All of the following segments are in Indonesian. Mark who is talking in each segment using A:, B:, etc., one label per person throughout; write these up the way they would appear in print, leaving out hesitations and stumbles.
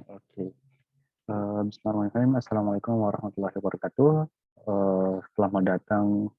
A: Oke. Bismillahirrahmanirrahim. Assalamualaikum warahmatullahi wabarakatuh. Selamat datang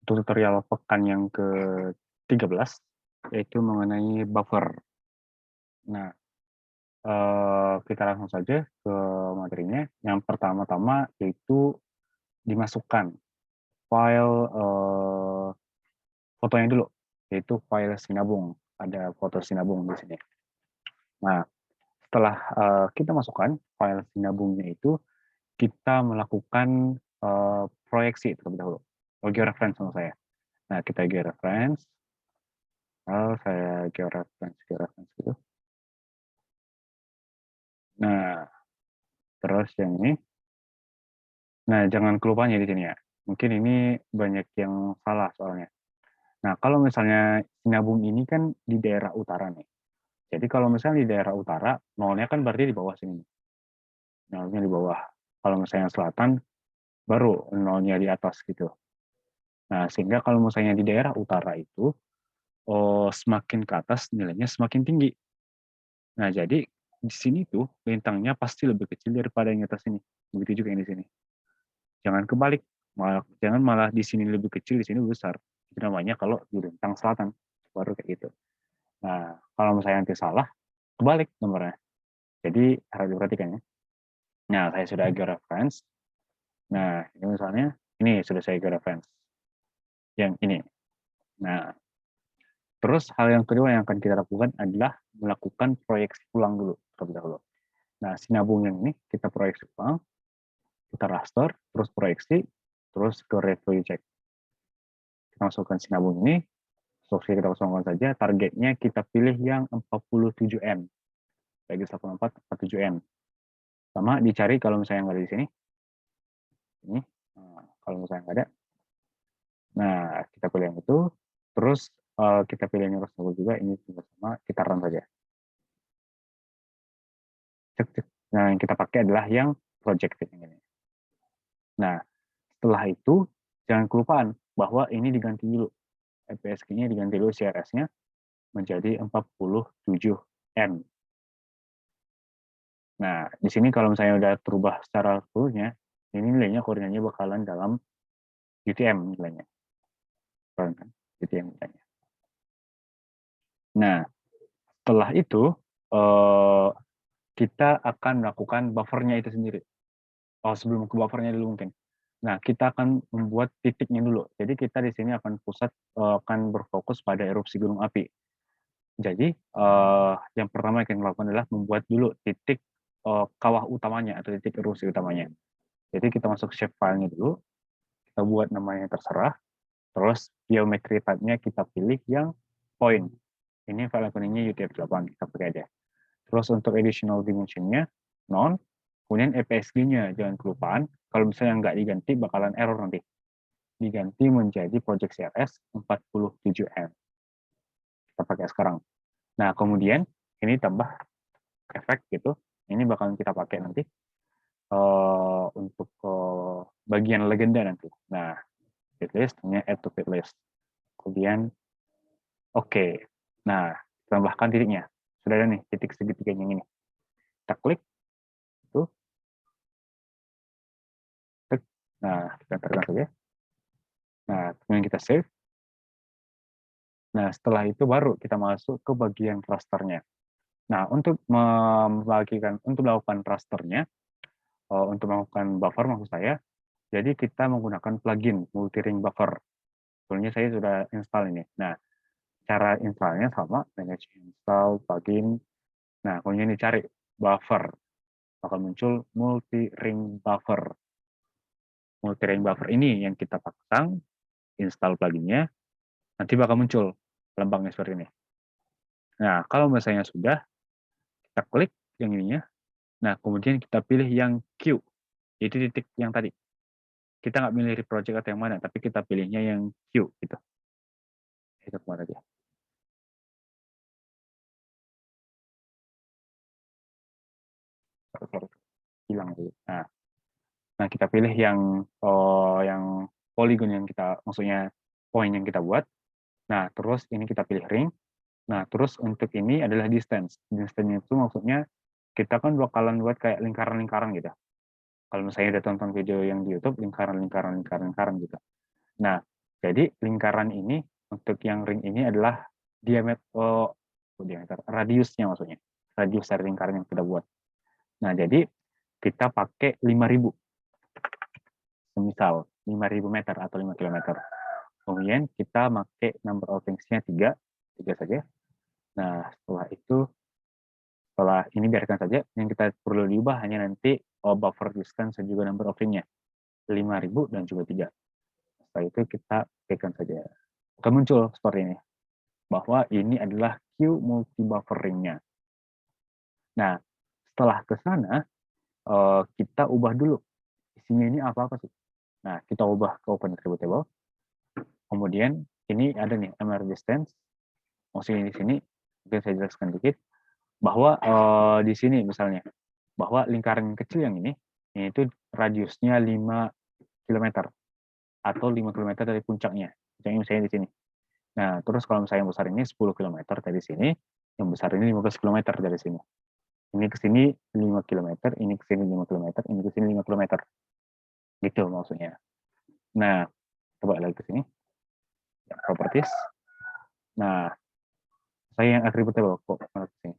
A: tutorial pekan yang ke-13, yaitu mengenai buffer. Nah, kita langsung saja ke materinya. Yang pertama-tama yaitu dimasukkan file fotonya dulu, yaitu file sinabung. Ada foto sinabung di sini. Nah, setelah kita masukkan file sinabungnya itu, kita melakukan proyeksi terlebih dahulu. Georeference sama saya. Nah, kita georeference. Saya georeference gitu. Nah, terus yang ini. Nah, jangan kelupanya di sini ya. Mungkin ini banyak yang salah soalnya. Nah, kalau misalnya sinabung ini kan di daerah utara nih. Jadi kalau misalnya di daerah utara, nolnya kan berarti di bawah sini. Nolnya di bawah. Kalau misalnya selatan, baru nolnya di atas gitu. Nah, sehingga kalau misalnya di daerah utara itu, semakin ke atas nilainya semakin tinggi. Nah, jadi di sini tuh bintangnya pasti lebih kecil daripada yang di atas sini. Begitu juga yang di sini. Jangan kebalik, jangan malah di sini lebih kecil, di sini lebih besar. Itu namanya kalau di bintang selatan, baru kayak gitu. Nah, kalau misalnya nanti salah, kebalik nomornya. Jadi harus diperhatikan ya. Nah, saya sudah georeference. Nah, ini misalnya, ini sudah saya georeference. Yang ini. Nah, terus hal yang kedua yang akan kita lakukan adalah melakukan proyeksi ulang dulu terlebih dahulu. Nah, sinabung yang ini kita proyeksi ulang, kita raster, terus proyeksi, terus ke review check. Kita masukkan sinabung ini, instruksi kita kosongkan saja, targetnya kita pilih yang 47N, bagi 84, 47N. Sama dicari kalau misalnya nggak ada di sini. Ini, nah, kalau misalnya nggak ada. Nah, kita pilih yang itu, terus kita pilih yang raster juga, ini juga sama, kita run saja. Cek, cek. Nah, yang kita pakai adalah yang projected ini. Nah, setelah itu, jangan kelupaan bahwa ini diganti dulu. EPSG-nya diganti dulu CRS-nya menjadi 47N. Nah, di sini kalau misalnya udah terubah secara seluruhnya, ini nilainya koordinatnya bakalan dalam UTM nilainya. UTM nilainya. Nah, setelah itu, kita akan melakukan buffernya itu sendiri. Sebelum ke buffernya dulu mungkin. Nah, kita akan membuat titiknya dulu. Jadi kita di sini akan akan berfokus pada erupsi gunung api. Jadi yang pertama yang kita lakukan adalah membuat dulu titik kawah utamanya atau titik erupsi utamanya. Jadi kita masuk shape filenya dulu, kita buat namanya terserah, terus geometry type-nya kita pilih yang point. Ini file kuningnya UTF-8, kita pakai aja. Terus untuk additional dimension-nya, non, kemudian EPSG-nya, jangan kelupaan, kalau misalnya nggak diganti bakalan error nanti. Diganti menjadi project CRS 47M. Kita pakai sekarang. Nah, kemudian ini tambah efek gitu. Ini bakalan kita pakai nanti untuk bagian legenda nanti. Nah, fitlist, hanya add to fitlist. Kemudian, oke. Nah, tambahkan titiknya. Sudah ada nih titik segitiga yang ini. Kita klik, itu. Klik. Nah, kita tekan saja. Nah, kemudian kita save. Nah, setelah itu baru kita masuk ke bagian rasternya. Nah, untuk melakukan rasternya, untuk melakukan buffer maksud saya, jadi kita menggunakan plugin multi-ring buffer. Sebetulnya saya sudah install ini. Nah, cara installnya sama, manage install plugin. Nah, kemudian dicari buffer. Akan muncul multi-ring buffer. Multi-ring buffer ini yang kita pasang, install pluginnya, nanti bakal muncul lembangnya seperti ini. Nah, kalau misalnya sudah, kita klik yang ininya. Nah, kemudian kita pilih yang Q, itu titik yang tadi. Kita nggak milih project atau yang mana, tapi kita pilihnya yang Q gitu. Itu kemana dia? Hilang dulu. Nah, kita pilih yang polygon yang kita, maksudnya point yang kita buat. Nah, terus ini kita pilih ring. Nah, terus untuk ini adalah distance. Distance itu maksudnya kita kan bakalan buat kayak lingkaran-lingkaran gitu. Kalau misalnya udah tonton video yang di YouTube, lingkaran gitu. Nah, jadi lingkaran ini untuk yang ring ini adalah diameter, radiusnya maksudnya. Radius dari lingkaran yang kita buat. Nah, jadi kita pakai 5.000. Semisal 5.000 meter atau 5 kilometer. Kemudian kita pakai number of rings-nya 3 saja. Nah, setelah ini biarkan saja. Yang kita perlu diubah hanya nanti buffer distance dan juga number of ring-nya. 5.000 dan juga 3. Setelah itu kita tekan saja. Akan muncul seperti ini. Bahwa ini adalah Q multi buffering-nya. Nah, setelah ke sana, kita ubah dulu. Isinya ini apa-apa sih? Nah, kita ubah ke open attributable. Kemudian, ini ada nih, MR distance. Maksudnya di sini, mungkin saya jelaskan dikit. Bahwa di sini misalnya, bahwa lingkaran kecil yang ini itu radiusnya 5 km. Atau 5 km dari puncaknya. Puncaknya misalnya di sini. Nah, terus kalau misalnya yang besar ini 10 km dari sini, yang besar ini 15 km dari sini. Ini ke sini 5 km, ini ke sini 5 km, ini ke sini 5 km. Gitu maksudnya. Nah, coba lagi ke sini. Properties. Nah, saya yang attributable kok ke sini.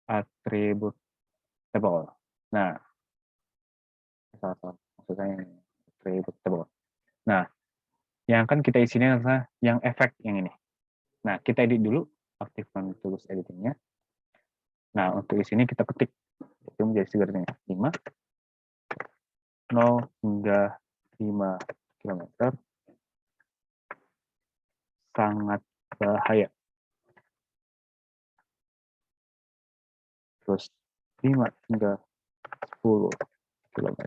A: Attributable. Nah, maksud saya attributable. Nah, yang akan kita isinya adalah yang efek yang ini. Nah, kita edit dulu, aktifkan tools editingnya. Nah, untuk di sini kita ketik, itu menjadi sebenarnya 5, 0 hingga 5 km, sangat bahaya. Terus 5 hingga 10 km,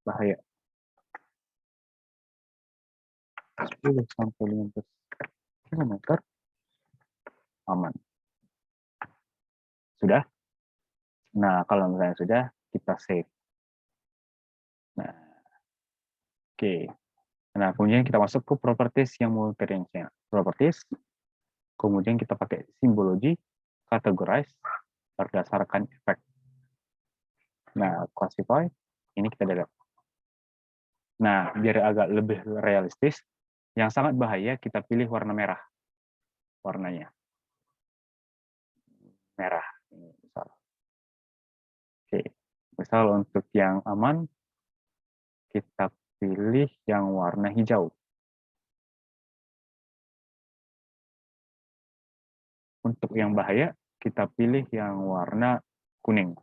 A: bahaya. 10 sampai 15 km, aman. Sudah? Nah, kalau misalnya sudah, kita save. Nah, oke. Nah, kemudian kita masuk ke properties yang multi range-nya. Properties, kemudian kita pakai simbologi, categorize, berdasarkan efek. Nah, classify, ini kita delete. Nah, biar agak lebih realistis, yang sangat bahaya kita pilih warna merah. Warnanya. Merah. Misal. Oke. Misal untuk yang aman, kita pilih yang warna hijau. Untuk yang bahaya, kita pilih yang warna kuning.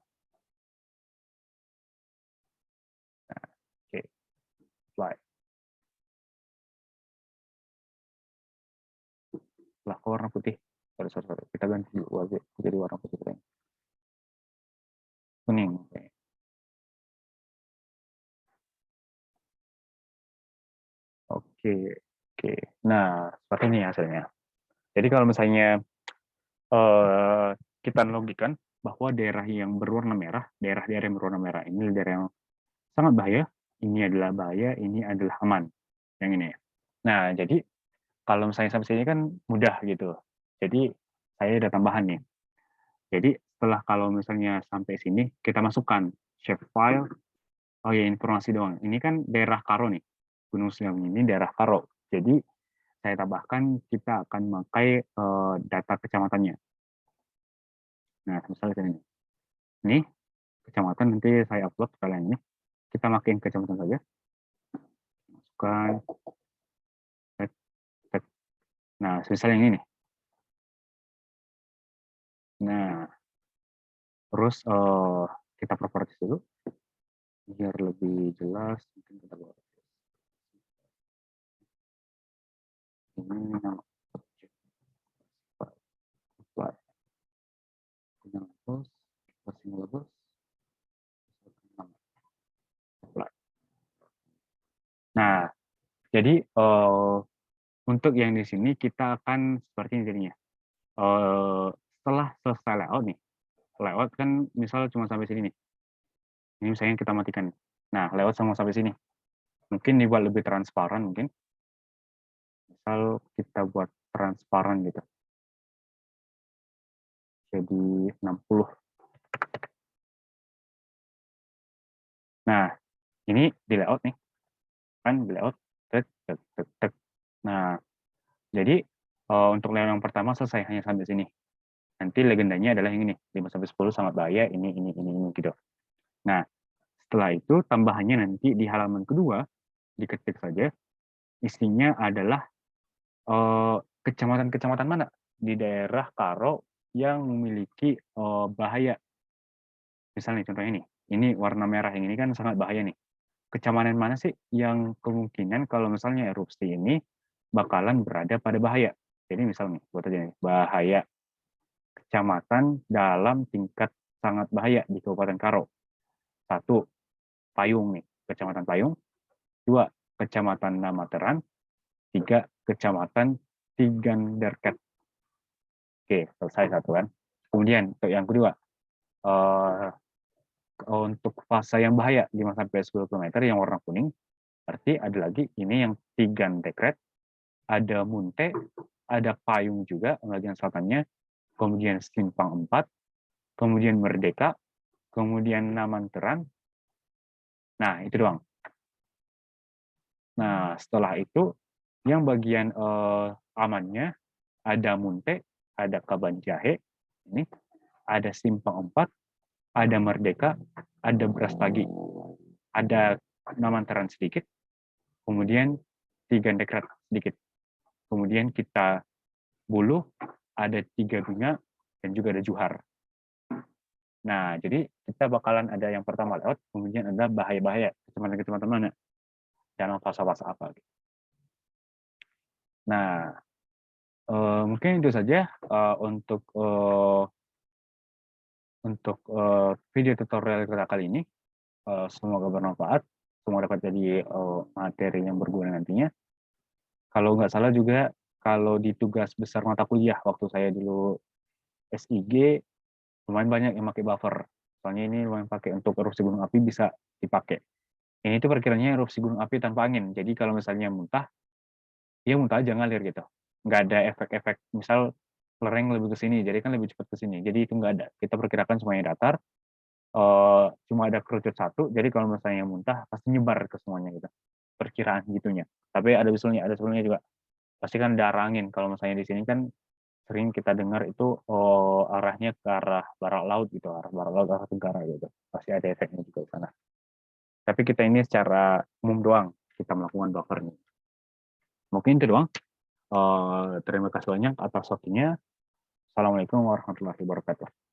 A: Nah, oke. Apply. Lah, ke warna putih. Sorry. Kita ganti dulu jadi warna putih. Kuning. Oke. Nah, seperti ini hasilnya. Jadi kalau misalnya kita logikan bahwa daerah yang berwarna merah, daerah-daerah yang berwarna merah ini daerah yang sangat bahaya, ini adalah bahaya, ini adalah aman. Yang ini ya. Nah, jadi kalau misalnya sampai sini kan mudah gitu. Jadi saya ada tambahan nih. Jadi setelah kalau misalnya sampai sini, kita masukkan shapefile. Oh ya, informasi doang. Ini kan daerah Karo nih. Gunung Semeru ini daerah Karo. Jadi saya tambahkan kita akan memakai data kecamatannya. Nah, misalnya ini. Ini kecamatan nanti saya upload kalian ini. Kita makin kecamatan saja. Masukkan. Nah, misalnya yang ini. Nah, terus kita properties dulu. Biar lebih jelas, mungkin kita bawa. Ini nama objek. Apply. Dengan post, single post. Apply. Nah, jadi untuk yang di sini kita akan seperti ini jadinya. Setelah selesai layout nih, layout kan misal cuma sampai sini nih. Ini misalnya kita matikan. Nah, layout sama sampai sini. Mungkin dibuat lebih transparan mungkin. Misal kita buat transparan gitu. jadi 60. Nah, ini di layout nih, kan di layout, tek, tek, tek, tek. Nah, jadi untuk layout yang pertama selesai hanya sampai sini. Nanti legendanya adalah yang ini, 5-10 sangat bahaya, ini, gitu. Nah, setelah itu tambahannya nanti di halaman kedua, diketik saja, isinya adalah kecamatan-kecamatan mana di daerah Karo yang memiliki bahaya. Misalnya contohnya ini warna merah yang ini kan sangat bahaya nih. Kecamatan mana sih yang kemungkinan kalau misalnya erupsi ini bakalan berada pada bahaya? Jadi misalnya, buat aja nih, bahaya kecamatan dalam tingkat sangat bahaya di Kabupaten Karo. 1, Payung nih, Kecamatan Payung. 2, Kecamatan Namateran. 3, Kecamatan Tiganderket. Oke, selesai satu kan. Kemudian untuk yang kedua, untuk fase yang bahaya 5-10 km yang warna kuning, berarti ada lagi ini yang Tiganderket, ada Munte, ada Payung juga bagian selatannya, kemudian Simpang 4, kemudian Merdeka, kemudian Namanteran. Nah, itu doang. Nah, setelah itu yang bagian amannya ada Munte, ada Kaban Jahe, ini ada Simpang 4, ada Merdeka, ada Brastagi, ada Namanteran sedikit, kemudian Tigandekat sedikit. Kemudian kita Buluh, ada Tiga Binga, dan juga ada Juhar. Nah, jadi kita bakalan ada yang pertama layout, kemudian ada bahaya-bahaya, kecamatan-kecamatan mana, dan fase-fase apa. Nah, mungkin itu saja untuk video tutorial kita kali ini. Semoga bermanfaat, semoga dapat jadi materi yang berguna nantinya. Kalau nggak salah juga, kalau di tugas besar mata kuliah waktu saya dulu SIG, lumayan banyak yang pakai buffer. Soalnya ini lumayan pakai untuk erupsi gunung api bisa dipakai. Ini itu perkiranya erupsi gunung api tanpa angin. Jadi kalau misalnya muntah, ya muntah aja ngalir gitu. Nggak ada efek-efek, misal lereng lebih ke sini, jadi kan lebih cepat ke sini. Jadi itu nggak ada. Kita perkirakan semuanya datar, cuma ada kerucut satu, jadi kalau misalnya muntah pasti nyebar ke semuanya gitu. Perkiraan gitunya. Tapi ada sebelumnya juga. Pasti kan ada arah angin. Kalau misalnya di sini kan sering kita dengar itu arahnya ke arah barat laut gitu, arah barat laut, arah tenggara gitu. Pasti ada efeknya juga di sana. Tapi kita ini secara umum doang kita melakukan buffernya. Mungkin itu doang. Terima kasih banyak atas waktunya. Assalamualaikum warahmatullahi wabarakatuh.